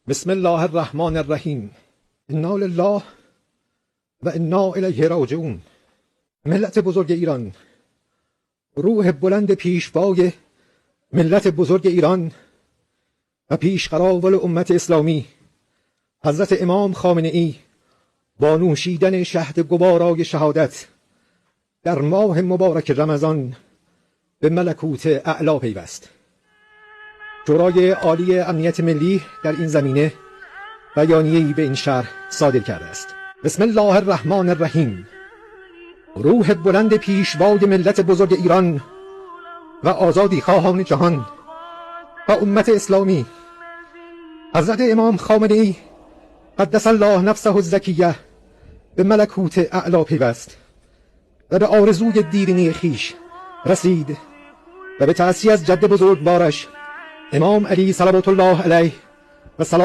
بسم الله الرحمن الرحیم. انا لله و انا الیه راجعون. ملت بزرگ ایران، روح بلند پیشوای ملت بزرگ ایران و پیشقراول امت اسلامی حضرت امام خامنه ای با نوشیدن شهد گوارای شهادت در ماه مبارک رمضان به ملکوت اعلی پیوست. شورای عالی امنیت ملی در این زمینه بیانیه‌ای به این شرح صادر کرده است. بسم الله الرحمن الرحیم. روح بلند پیشوای ملت بزرگ ایران و آزادی خواهان جهان و امت اسلامی حضرت امام خامنه ای قدس الله نفسه الزکیه به ملکوت اعلی پیوست و به آرزوی دیرینه خیش رسید و به تأسی از جد بزرگوارش امام علی صلوات الله علیه و سلام